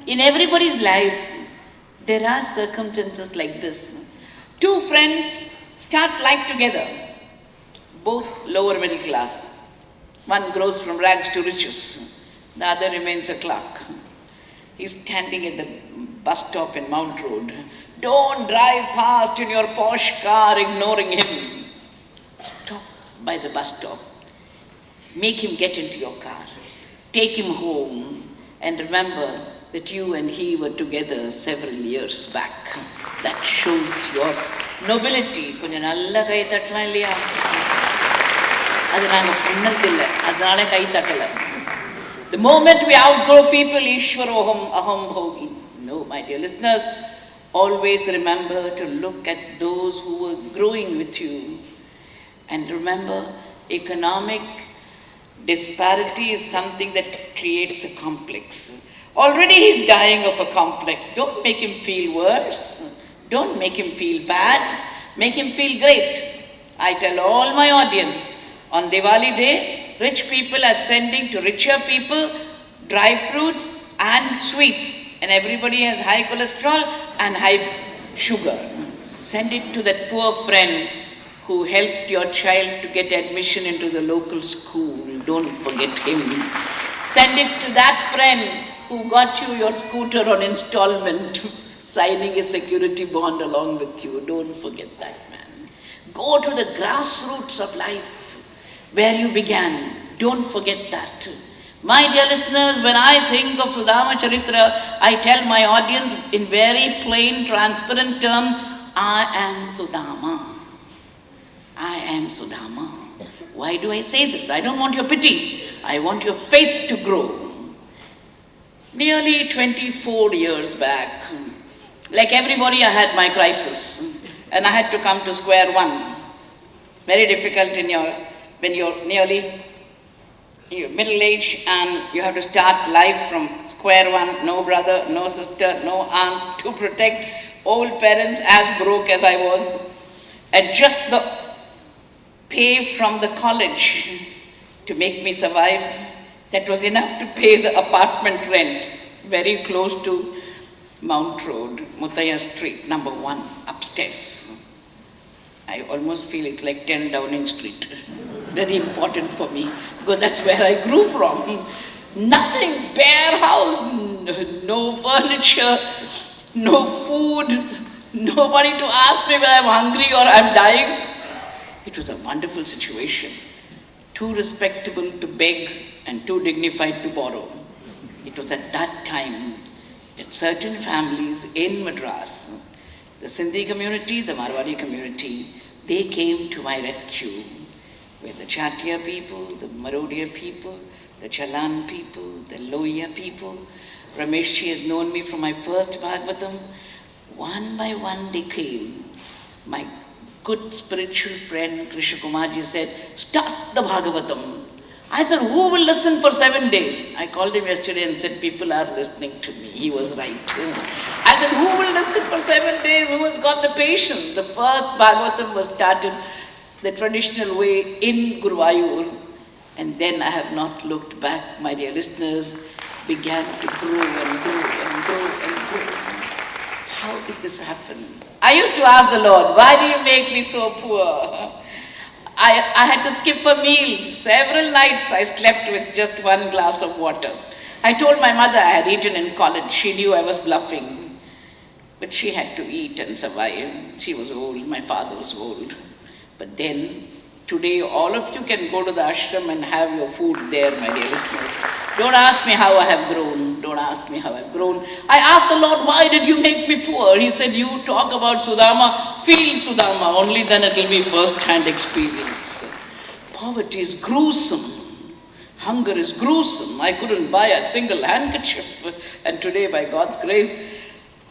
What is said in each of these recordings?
In everybody's life, there are circumstances like this. Two friends start life together, both lower middle class. One grows from rags to riches, the other remains a clerk. He's standing at the bus stop in Mount Road. Don't drive past in your posh car ignoring him. Stop by the bus stop. Make him get into your car. Take him home and remember that you and he were together several years back. That shows your nobility. கொஞ்சம் நல்ல கை தட்டலாம் இல்லையா? அது நாங்கள் பண்ணதில்லை, அதனால கை தட்டலை. The moment we outgrow people, Ishwaroham aham bhogi. No, my dear listeners, always remember to look at those who were growing with you. And remember, economic disparity is something that creates a complex. Already he's dying of a complex. Don't make him feel worse. Don't make him feel bad. Make him feel great. I tell all my audience, on Diwali day, rich people are sending to richer people dry fruits and sweets. And everybody has high cholesterol and high sugar. Send it to that poor friend who helped your child to get admission into the local school. Don't forget him. Send it to that friend who got you your scooter on installment, signing a security bond along with you. Don't forget that man. Go to the grassroots of life, where you began. Don't forget that. My dear listeners, when I think of Sudama Charitra, I tell my audience in very plain, transparent terms, I am Sudama. I am Sudama. Why do I say this? I don't want your pity. I want your faith to grow. Nearly 24 years back, like everybody, I had my crisis. And I had to come to square one. Very difficult when you're nearly middle age and you have to start life from square one. No brother, no sister, no aunt to protect old parents, as broke as I was. And just the pay from the college to make me survive, that was enough to pay the apartment rent very close to Mount Road, Muthaya Street, number 1, upstairs. I almost feel it's like 10 Downing Street. Very important for me, because that's where I grew from. Nothing, bare house, no furniture, no food, nobody to ask me when I'm hungry or I'm dying. It was a wonderful situation. Too respectable to beg and too dignified to borrow. It was at that time that certain families in Madras, the Sindhi community, the Marwari community, they came to my rescue. Where the Chatiya people, the Marodia people, the Chalan people, the Loya people. Rameshji has known me from my first Bhagavatam. One by one they came. My good spiritual friend Krishna Kumarji said, start the Bhagavatam. I said, who will listen for 7 days? I called him yesterday and said, people are listening to me. He was right. I said, who will listen for 7 days? Who has got the patience? The first Bhagavatam was started the traditional way in Guruvayur. And then I have not looked back, my dear listeners, began to grow and grow and grow and grow. How did this happen? I used to ask the Lord, why do you make me so poor? I had to skip a meal. Several nights I slept with just 1 glass of water. I told my mother I had eaten in college. She knew I was bluffing. But she had to eat and survive. She was old, my father was old. But then, today all of you can go to the ashram and have your food there, my dear listeners. Don't ask me how I have grown. Don't ask me how I've grown. I asked the Lord, why did you make me poor? He said, you talk about Sudama, feel Sudama, only then it will be first-hand experience. Poverty is gruesome. Hunger is gruesome. I couldn't buy a single handkerchief. And today, by God's grace,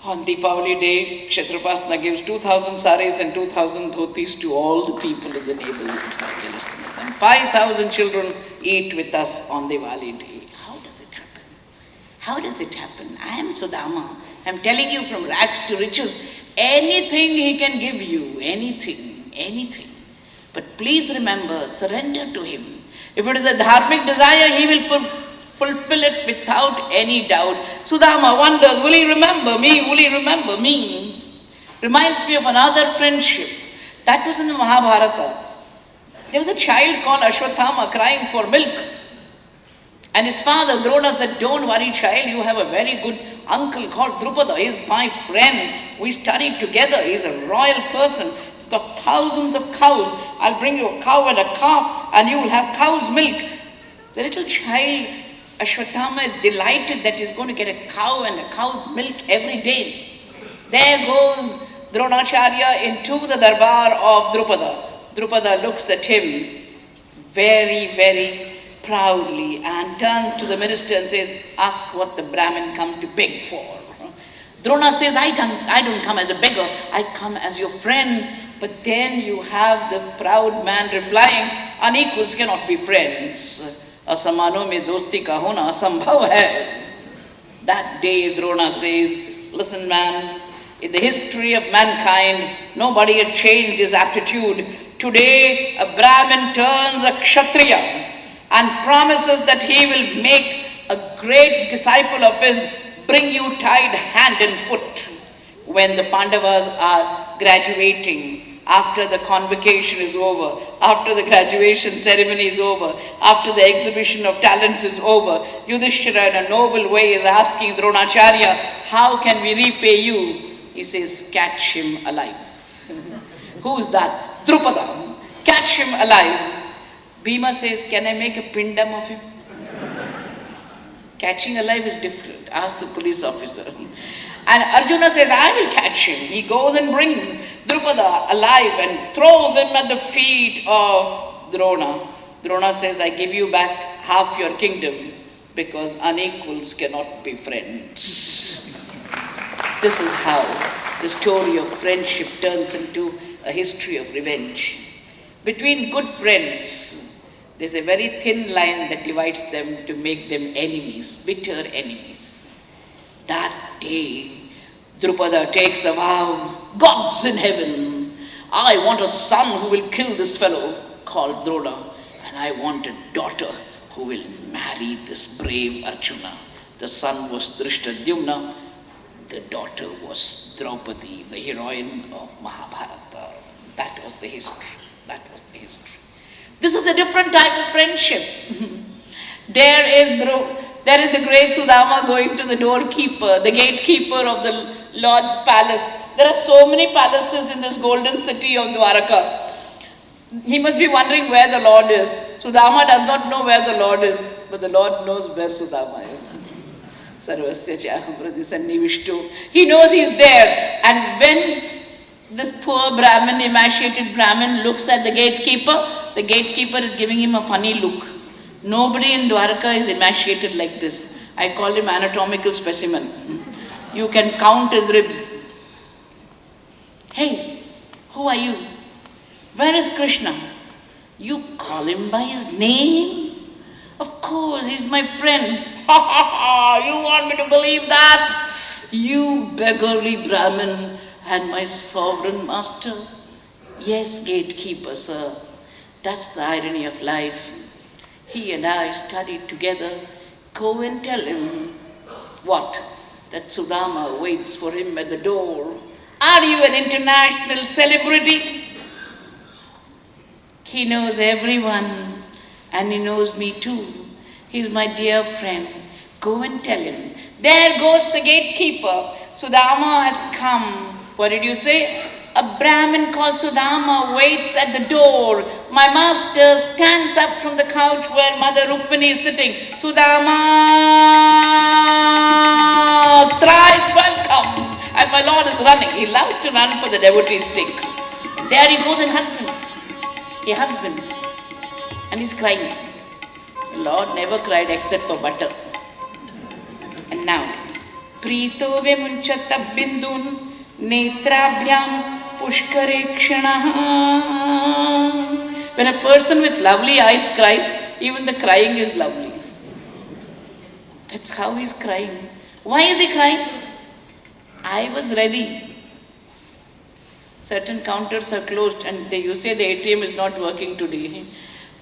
on Deepavali day, Kshetrapasna gives 2,000 saris and 2,000 dhotis to all the people in the neighborhood. And 5,000 children eat with us on Diwali day. How does it happen? How does it happen? I am Sudama. I am telling you, from rags to riches, anything he can give you, anything, anything. But please remember, surrender to him. If it is a dharmic desire, he will fulfill it without any doubt. Sudama wonders, will he remember me? Will he remember me? Reminds me of another friendship. That was in the Mahabharata. There was a child called Ashwathama crying for milk. And his father, Drona, said, don't worry, child, you have a very good uncle called Drupada. He is my friend. We studied together. He is a royal person. He's got thousands of cows. I'll bring you a cow and a calf, and you will have cow's milk. The little child, Ashwathama, is delighted that he's going to get a cow and a cow's milk every day. There goes Dronacharya into the darbar of Drupada. Drupada looks at him very, very proudly and turns to the minister and says, ask what the Brahmin come to beg for. Drona says, I don't come as a beggar, I come as your friend. But then you have this proud man replying, unequals cannot be friends. Asamano mein dosti ka hona asambhav hai. That day Drona says, listen man, in the history of mankind, nobody had changed his attitude. Today, a Brahmin turns a Kshatriya and promises that he will make a great disciple of his, bring you tied hand and foot. When the Pandavas are graduating, after the convocation is over, after the graduation ceremony is over, after the exhibition of talents is over, Yudhishthira in a noble way is asking Dronacharya, how can we repay you? He says, catch him alive. Who is that? Drupada. Catch him alive. Bhima says, can I make a pindam of him? Catching alive is different. Ask the police officer. And Arjuna says, I will catch him. He goes and brings Drupada alive and throws him at the feet of Drona. Drona says, I give you back half your kingdom because unequals cannot be friends. This is how the story of friendship turns into a history of revenge. Between good friends, there's a very thin line that divides them to make them enemies, bitter enemies. That day, Drupada takes a vow, gods in heaven, I want a son who will kill this fellow called Drona, and I want a daughter who will marry this brave Arjuna. The son was Drishtadyumna, the daughter was Draupadi, the heroine of Mahabharata. That was the history. That was the history. This is a different type of friendship. There is the great Sudama going to the doorkeeper, the gatekeeper of the Lord's palace. There are so many palaces in this golden city of Dwaraka. He must be wondering where the Lord is. Sudama does not know where the Lord is, but the Lord knows where Sudama is. He knows he's there. And when this poor Brahmin, emaciated Brahmin, looks at the gatekeeper is giving him a funny look. Nobody in Dwaraka is emaciated like this. I call him anatomical specimen. You can count his ribs. Hey, who are you? Where is Krishna? You call him by his name? Of course, he's my friend. Ha ha ha! You want me to believe that? You beggarly Brahmin and my sovereign master. Yes, gatekeeper, sir. That's the irony of life. He and I studied together. Go and tell him what? That Sudama waits for him at the door. Are you an international celebrity? He knows everyone and he knows me too. He's my dear friend. Go and tell him. There goes the gatekeeper. Sudama has come. What did you say? A Brahmin called Sudama waits at the door. My master stands up from the couch where Mother Rukmini is sitting. Sudama, thrice welcome. And my Lord is running. He loves to run for the devotees' sake. There he goes and hugs him. He hugs him. And he's crying. The Lord never cried except for butter. And now, Prito Vemunchata Bindun Netrabhyam Pushkarekshanaha. When a person with lovely eyes cries, even the crying is lovely. That's how he's crying. Why is he crying? I was ready. Certain counters are closed and you say the ATM is not working today.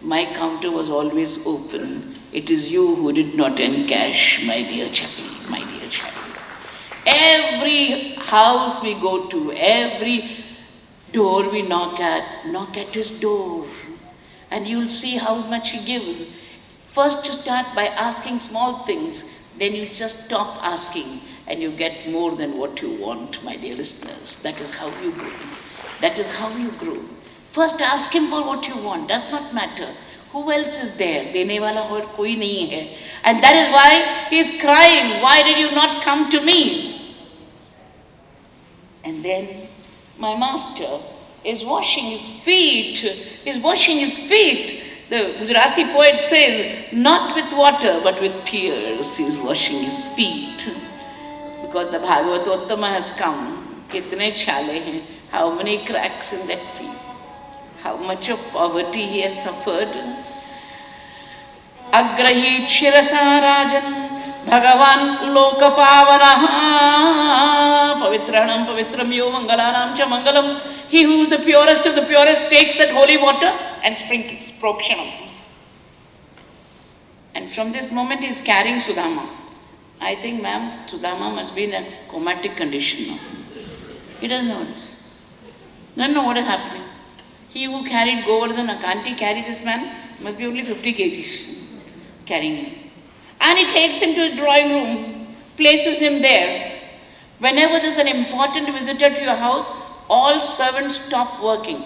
My counter was always open. It is you who did not encash, my dear chappie, my dear chappie. Every house we go to, every door we knock at his door. And you'll see how much he gives. First you start by asking small things, then you just stop asking and you get more than what you want, my dear listeners. That is how you grow. That is how you grow. First ask him for what you want, does not matter. Who else is there? Dene wala aur koi nahi hai. And that is why he is crying, why did you not come to me? And then my master is washing his feet, The Gujarati poet says, not with water but with tears he is washing his feet. Because the Bhagavat has come. Kitne chale hain, how many cracks in that feet. How much of poverty he has suffered. Agrahit shirasa rajan Bhagavan lokapavanaha Pavitranam pavitram yo mangalanam cha mangalam. He who is the purest of the purest takes that holy water and sprinkles prokshanam. And from this moment he is carrying Sudama. I think, ma'am, Sudama must be in a comatic condition now. He doesn't know this. Doesn't know what is happening. He who carried Govardhana, can't he carry this man? Must be only 50 kgs carrying him. And he takes him to his drawing room, places him there. Whenever there's an important visitor to your house, all servants stop working.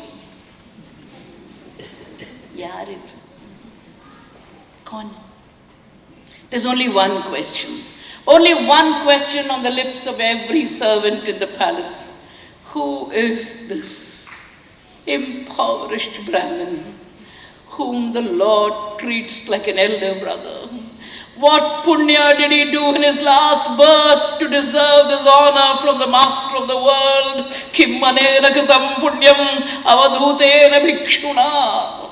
Yaar, Kaun? There's only one question. Only one question on the lips of every servant in the palace. Who is this impoverished Brahmin whom the Lord treats like an elder brother? What punya did he do in his last birth to deserve this honor from the master of the world? Kim manena kritam punyam avadhutena bhikshuna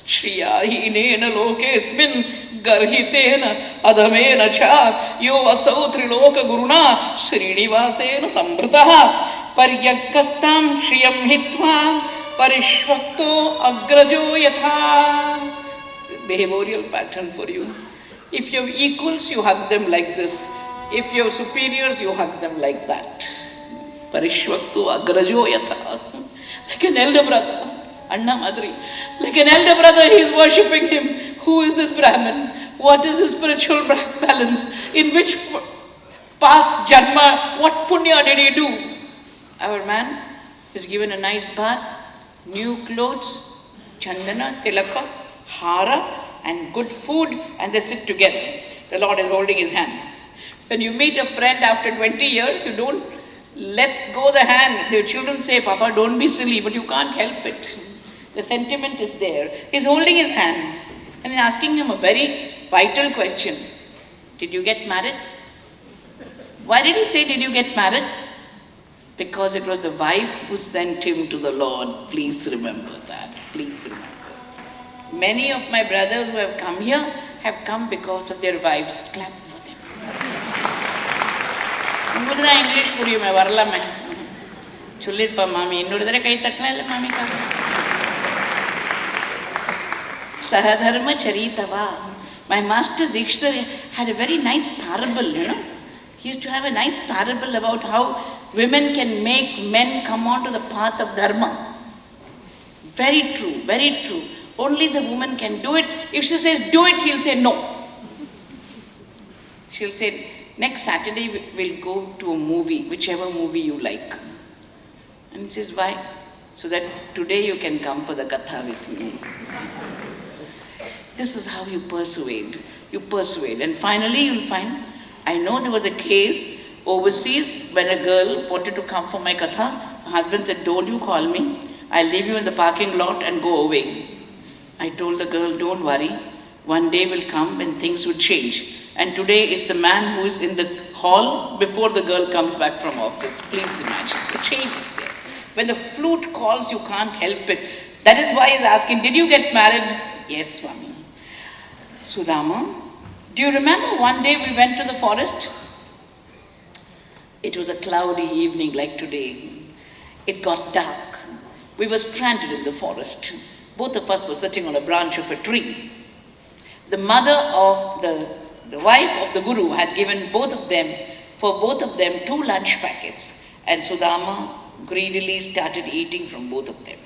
Shriyahinena lokesmin garhitena adhamena cha yo asau triloka guruna Srinivasena sambritaha Paryakastam shriyam hitva parishvakto agrajo yatha. Behavioral pattern for you. If you have equals, you hug them like this. If you have superiors, you hug them like that. Parishvakto agrajo yatha. Like an elder brother. Anna Madri. Like an elder brother, he is worshipping him. Who is this Brahmin? What is his spiritual balance? In which past janma, what punya did he do? Our man is given a nice bath, new clothes, chandana, tilaka, hara, and good food, and they sit together. The Lord is holding his hand. When you meet a friend after 20 years, you don't let go the hand. Your children say, Papa, don't be silly, but you can't help it. The sentiment is there. He's holding his hand and asking him a very vital question. Did you get married? Why did he say, did you get married? Because it was the wife who sent him to the Lord. Please remember that. Please remember. Many of my brothers who have come here have come because of their wives. Clap for them. Mudra English puri mein varla mein. Chulit pa mami. Innudare kai takna le mami ka. Sahadharma charitava. My master Dikshtar had a very nice parable, you know. He used to have a nice parable about how women can make men come onto the path of dharma. Very true, very true. Only the woman can do it. If she says do it, he'll say no. She'll say, next Saturday we'll go to a movie, whichever movie you like. And he says, why? So that today you can come for the katha with me. This is how you persuade. You persuade. And finally you'll find, I know there was a case overseas when a girl wanted to come for my katha. Her husband said, don't you call me. I'll leave you in the parking lot and go away. I told the girl, don't worry. One day will come when things will change. And today is the man who is in the hall before the girl comes back from office. Please imagine, the change is there. When the flute calls, you can't help it. That is why he's asking, did you get married? Yes, Swami. Sudama, do you remember one day we went to the forest? It was a cloudy evening like today. It got dark. We were stranded in the forest. Both of us were sitting on a branch of a tree. The mother of the wife of the Guru had given both of them 2 lunch packets, and Sudama greedily started eating from both of them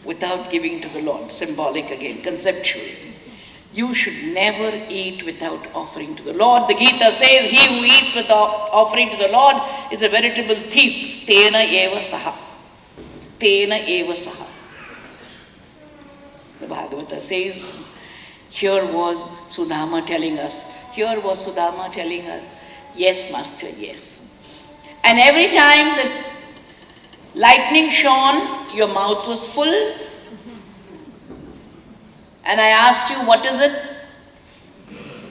without giving to the Lord. Symbolic again, conceptual. You should never eat without offering to the Lord. The Gita says, he who eats without offering to the Lord is a veritable thief. Stena eva saha. Stena eva saha. The Bhagavata says, here was Sudama telling us, yes, Master, yes. And every time the lightning shone, your mouth was full. And I asked you, what is it?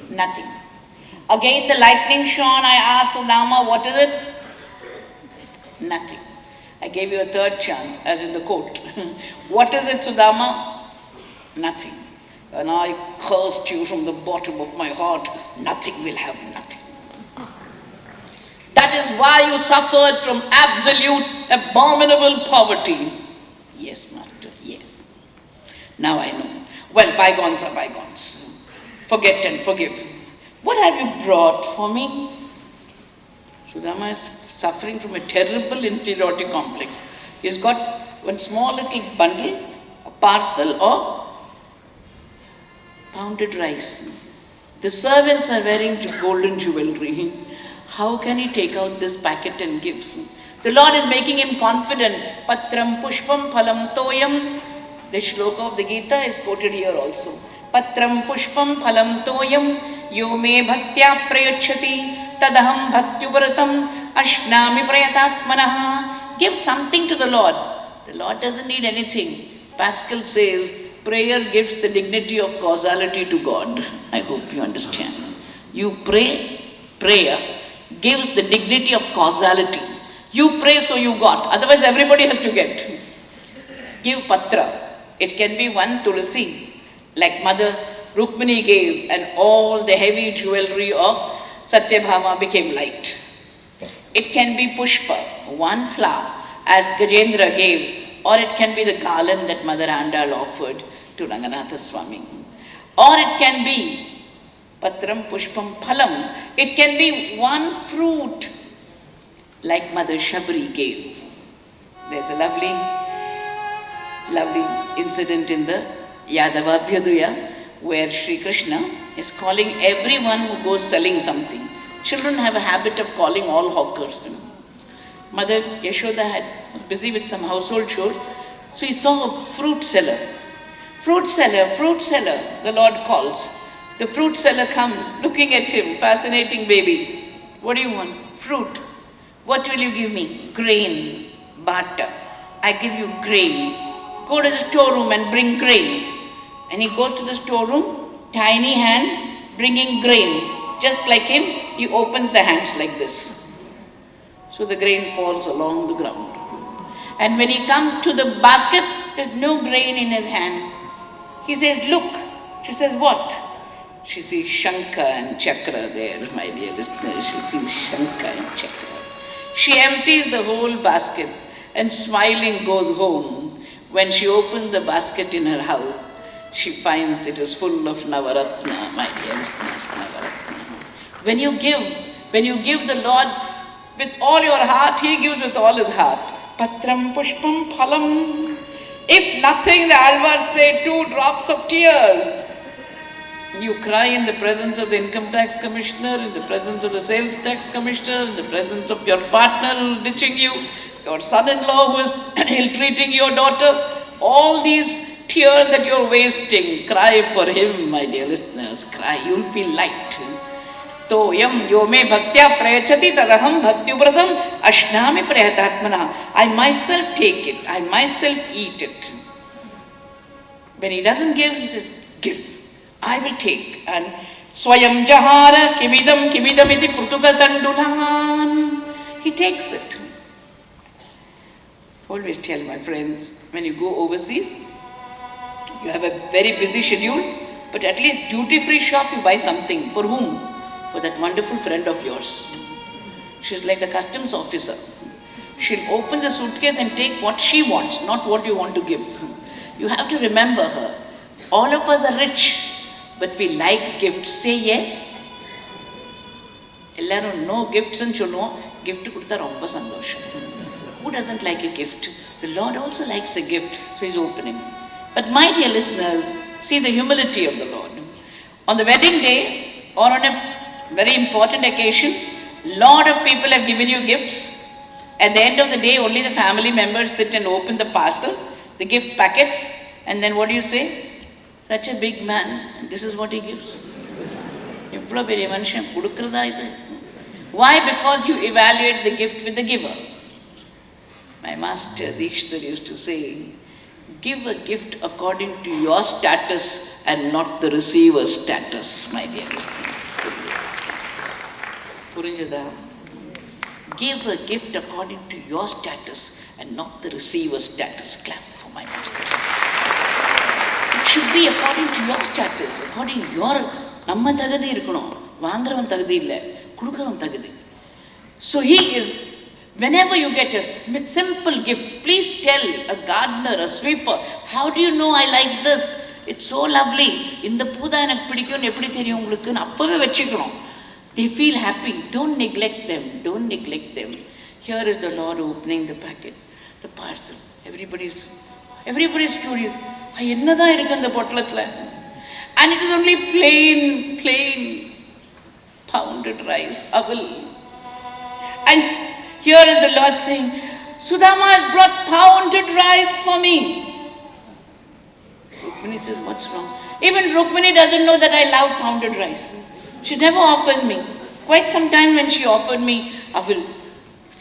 Nothing. Again the lightning shone, I asked Sudama, what is it? Nothing. I gave you a third chance, as in the quote. What is it, Sudama? Nothing. And I cursed you from the bottom of my heart, nothing will have nothing. That is why you suffered from absolute, abominable poverty. Yes, Master, yes. Now I know. Well, bygones are bygones. Forget and forgive. What have you brought for me? Sudama is suffering from a terrible inferiority complex. He's got one small little bundle, a parcel of pounded rice. The servants are wearing golden jewelry. How can he take out this packet and give? The Lord is making him confident. Patram pushpam phalam toyam. The shloka of the Gita is quoted here also. Patram pushpam phalam toyam yo me bhaktya prayachati tadaham bhakti-yoga ashnami prayatatmanaha. Give something to the Lord. The Lord doesn't need anything. Pascal says, prayer gives the dignity of causality to God. I hope you understand. You pray, prayer gives the dignity of causality. You pray so you got. Otherwise everybody has to get. Give patra. It can be one tulsi, like Mother Rukmini gave, and all the heavy jewelry of Satyabhama became light. It can be pushpa, one flower, as Gajendra gave, or it can be the garland that Mother Andal offered to Ranganatha Swami. Or it can be patram pushpam phalam. It can be one fruit, like Mother Shabri gave. There's a lovely incident in the Yadavabhyadaya where Sri Krishna is calling everyone who goes selling something. Children have a habit of calling all hawkers. Mother Yashoda was busy with some household chores, so he saw a fruit seller. Fruit seller, the Lord calls. The fruit seller comes, looking at him, fascinating baby. What do you want? Fruit. What will you give me? Grain, barter. I give you grain. Go to the storeroom and bring grain. And he goes to the storeroom, tiny hand, bringing grain. Just like him, he opens the hands like this. So the grain falls along the ground. And when he comes to the basket, there's no grain in his hand. He says, look. She says, what? She sees Shankha and Chakra there, my dear listeners. She sees Shankha and Chakra. She empties the whole basket and smiling goes home. When she opens the basket in her house, she finds it is full of Navaratna, my dear listeners, Navaratna. When you give the Lord with all your heart, He gives with all His heart. Patram pushpam phalam. If nothing, the Alvars say 2 drops of tears. You cry in the presence of the income tax commissioner, in the presence of the sales tax commissioner, in the presence of your partner who is ditching you, your son-in-law who is ill-treating your daughter. All these tears that you're wasting, cry for him, my dear listeners, cry, you'll feel light. Toyam yo me bhaktya prayachati tadaham bhakti-yoga ashnami prayatatmana. I myself take it, I myself eat it. When he doesn't give, he says, give. I will take. And Swayam Jahara Kimidam Kimidamiti Prutukatandulan. He takes it. Always tell my friends, when you go overseas, you have a very busy schedule, but at least duty-free shop you buy something. For whom? For that wonderful friend of yours. She's like a customs officer. She'll open the suitcase and take what she wants, not what you want to give. You have to remember her. All of us are rich, but we like gifts. Say yes. Ellarum no gifts and no gift kudutha romba sandosham. Who doesn't like a gift? The Lord also likes a gift, so He's opening. But my dear listeners, see the humility of the Lord. On the wedding day, or on a very important occasion, lot of people have given you gifts. At the end of the day, only the family members sit and open the parcel, the gift packets, and then what do you say? Such a big man, this is what he gives. Why? Because you evaluate the gift with the giver. My master Dikshithar used to say, give a gift according to your status and not the receiver's status, my dear. Purinjada. Give a gift according to your status and not the receiver's status. Clap for my master. It should be according to your status, according to your namma thagadi irukano. Vaangravan thagadi illa, kudukravan thagadi. So he is, whenever you get a simple gift, please tell a gardener, a sweeper, how do you know I like this? It's so lovely. Inda pooda enak pidikkum eppadi theriyum ungalukku nu appave vechikkanom. They feel happy. Don't neglect them. Don't neglect them. Here is the Lord opening the packet, the parcel. Everybody's curious. Ennada irukku andha pottalathula? And it is only plain pounded rice, aval. And here is the Lord saying, Sudama has brought pounded rice for me. Rukmini says, what's wrong? Even Rukmini doesn't know that I love pounded rice. She never offers me. Quite some time when she offered me aval.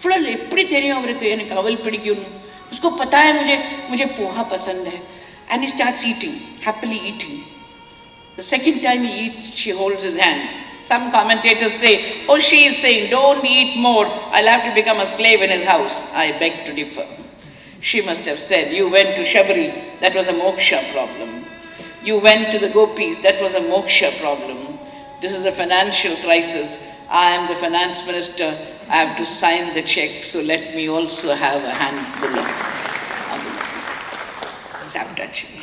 Full eppadi theriyum avarukku enak aval pidikkum. Usko pata hai mujhe poha pasand hai. And he starts eating, happily eating. The second time he eats, she holds his hand. Some commentators say, oh, she is saying, don't eat more. I'll have to become a slave in his house. I beg to differ. She must have said, you went to Shabari, that was a moksha problem. You went to the gopis, that was a moksha problem. This is a financial crisis. I am the finance minister. I have to sign the check, so let me also have a handful of touching.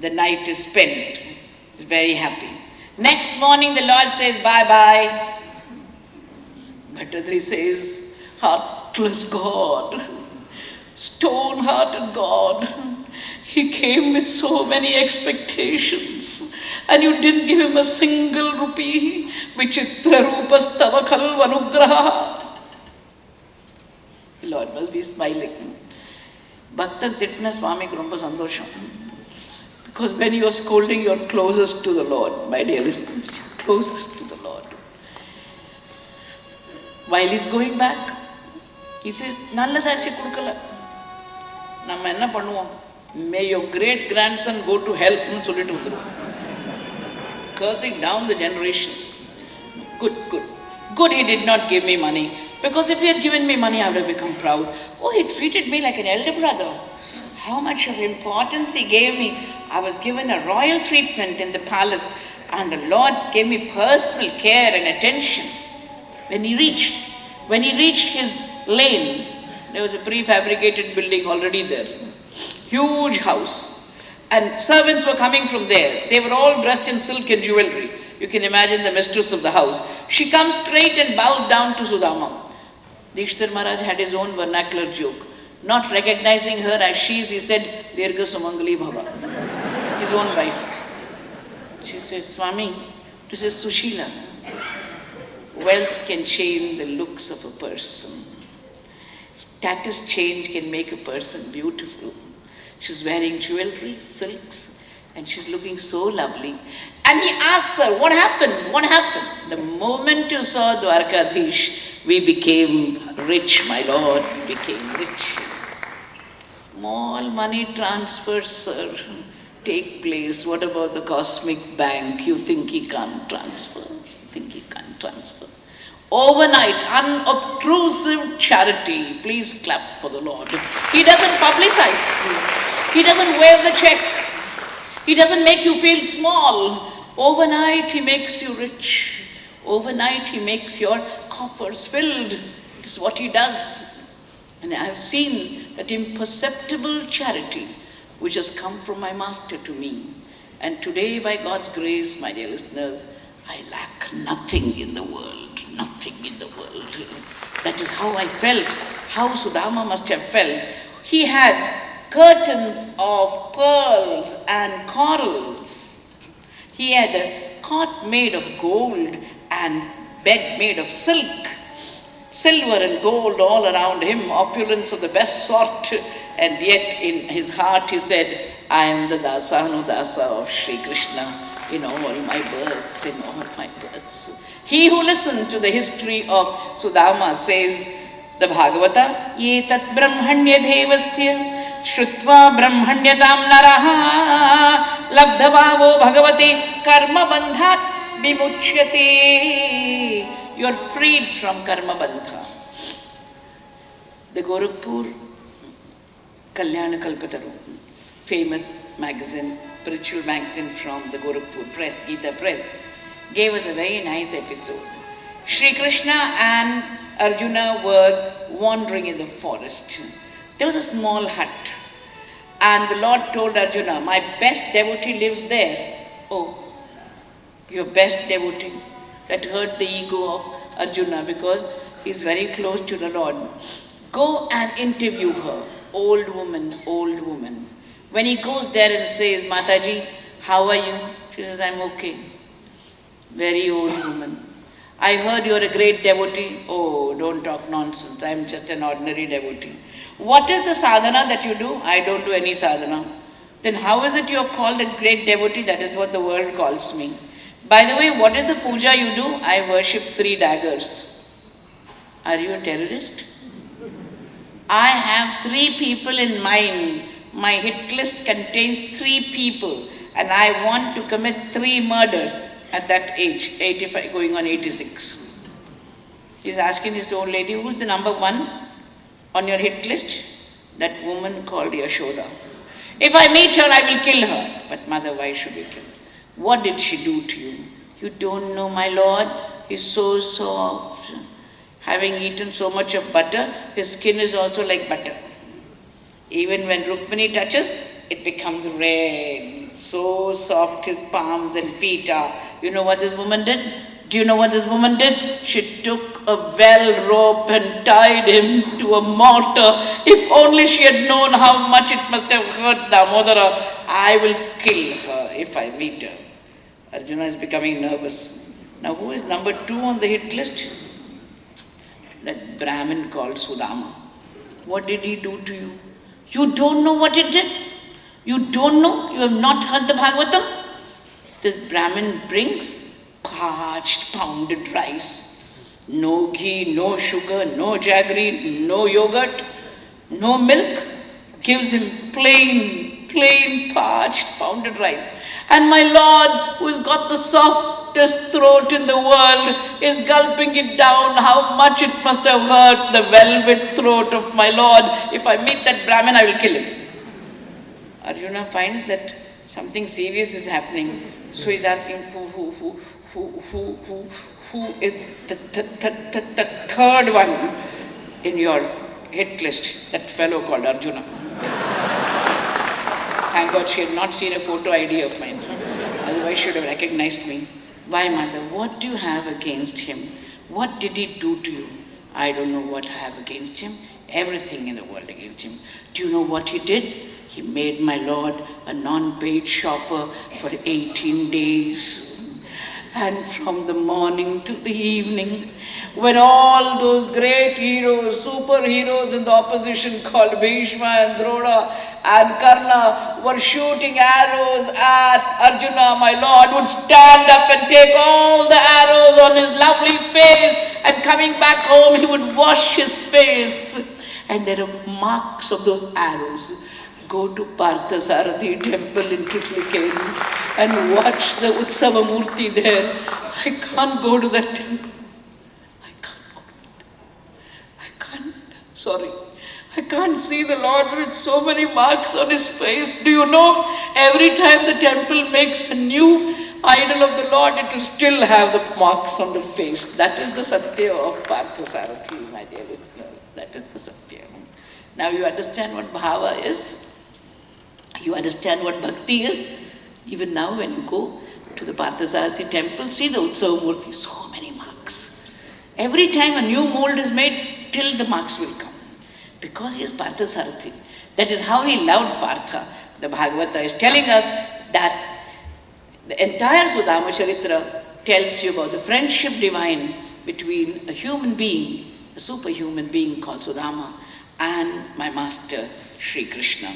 The night is spent. He's very happy. Next morning the Lord says, bye-bye. Bhattadri says, heartless God, stone-hearted God. He came with so many expectations. And you didn't give him a single rupee. Vichitra rupastava khalvanugraha. The Lord must be smiling. Bhaktan Titna Swami Grumpa Sandosham. Because when you are scolding, you are closest to the Lord, my dear listeners. Closest to the Lord. While he is going back, he says, Nalladarichi kudukala. Namma enna pannuvom? May your great grandson go to hell. Cursing down the generation. Good he did not give me money. Because if he had given me money, I would have become proud. Oh, he treated me like an elder brother. How much of importance he gave me. I was given a royal treatment in the palace, and the Lord gave me personal care and attention. When he reached his lane, there was a prefabricated building already there. Huge house. And servants were coming from there. They were all dressed in silk and jewelry. You can imagine the mistress of the house. She comes straight and bows down to Sudama. Dikshithar Maharaj had his own vernacular joke. Not recognizing her as she is, he said, Dirgha Sumangali Bhava. His own wife. She says, Swami, this is Sushila. Wealth can change the looks of a person. Status change can make a person beautiful. She's wearing jewelry, silks, and she's looking so lovely. And he asks her, what happened? What happened? The moment you saw Dwarkadhish, we became rich, my Lord, we became rich. Small money transfers, sir. take place. What about the cosmic bank? You think he can't transfer? Overnight, unobtrusive charity. Please clap for the Lord. He doesn't publicize. He doesn't wave the check. He doesn't make you feel small. Overnight, he makes you rich. Overnight, he makes your coffers filled. It's what he does. And I have seen that imperceptible charity which has come from my master to me. And today, by God's grace, my dear listeners, I lack nothing in the world. Nothing in the world. That is how I felt, how Sudama must have felt. He had curtains of pearls and corals. He had a cot made of gold and bed made of silk. Silver and gold all around him, opulence of the best sort. And yet in his heart he said, I am the Dasanudasa of Sri Krishna in all my births, in all my births. He who listened to the history of Sudama says, the Bhagavata, Ye tat brahmanya devasya, shrutva brahmanyatam naraha, labdhavavo bhagavate karma bandhat vimuchyate. You are freed from karma bandha. The Gorakhpur Kalyana Kalpataru, famous magazine, spiritual magazine from the Gorakhpur Press, Gita Press, gave us a very nice episode. Sri Krishna and Arjuna were wandering in the forest. There was a small hut. And the Lord told Arjuna, my best devotee lives there. Oh, your best devotee. That hurt the ego of Arjuna because he is very close to the Lord. Go and interview her. Old woman, old woman. When he goes there and says, Mataji, how are you? She says, I'm okay. Very old woman. I heard you're a great devotee. Oh, don't talk nonsense. I'm just an ordinary devotee. What is the sadhana that you do? I don't do any sadhana. Then how is it you're called a great devotee? That is what the world calls me. By the way, what is the puja you do? I worship 3 daggers. Are you a terrorist? I have 3 people in mind. My hit list contains 3 people. And I want to commit 3 murders. At that age, 85, going on 86. He's asking his old lady, who's the number 1 on your hit list? That woman called Yashoda. If I meet her, I will kill her. But mother, why should you kill her? What did she do to you? You don't know, my Lord. He's so soft. Having eaten so much of butter, his skin is also like butter. Even when Rukmini touches, it becomes red. So soft his palms and feet are. You know what this woman did? Do you know what this woman did? She took a well rope and tied him to a mortar. If only she had known how much it must have hurt Damodara. I will kill her if I meet her. Arjuna is becoming nervous. Now who is number 2 on the hit list? That Brahmin called Sudama. What did he do to you? You don't know what he did? You don't know? You have not heard the Bhagavatam? This Brahmin brings parched, pounded rice. No ghee, no sugar, no jaggery, no yogurt, no milk. Gives him plain parched, pounded rice. And my Lord, who has got the softest throat in the world, is gulping it down. How much it must have hurt the velvet throat of my Lord. If I meet that Brahmin, I will kill him. Arjuna finds that something serious is happening. So he's asking, who is the third one in your hit list? That fellow called Arjuna. Thank God she had not seen a photo ID of mine. Otherwise she would have recognized me. Why, mother? What do you have against him? What did he do to you? I don't know what I have against him. Everything in the world against him. Do you know what he did? He made my Lord a non-paid chauffeur for 18 days. And from the morning to the evening, when all those great heroes, superheroes in the opposition called Bhishma and Drona and Karna were shooting arrows at Arjuna, my Lord would stand up and take all the arrows on his lovely face, and coming back home he would wash his face. And there are marks of those arrows. go to Parthasarathi temple in Triplicane and watch the Utsava Murti there. I can't go to that temple. I can't go to it. I can't. Sorry. I can't see the Lord with so many marks on his face. Do you know, every time the temple makes a new idol of the Lord, it will still have the marks on the face. That is the Satya of Parthasarathi, my dear listeners. That is the Satya. Now you understand what bhava is? You understand what bhakti is? Even now when you go to the Parthasarathi temple, see the Utsava Murti, so many marks. Every time a new mold is made, till the marks will come. Because he is Parthasarathi. That is how he loved Partha. The Bhagavata is telling us that the entire Sudama Charitra tells you about the friendship divine between a human being, a superhuman being called Sudama, and my master, Sri Krishna.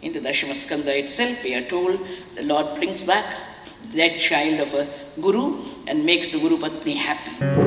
In the Dashamaskanda itself, we are told the Lord brings back the dead child of a guru and makes the Guru Patni happy.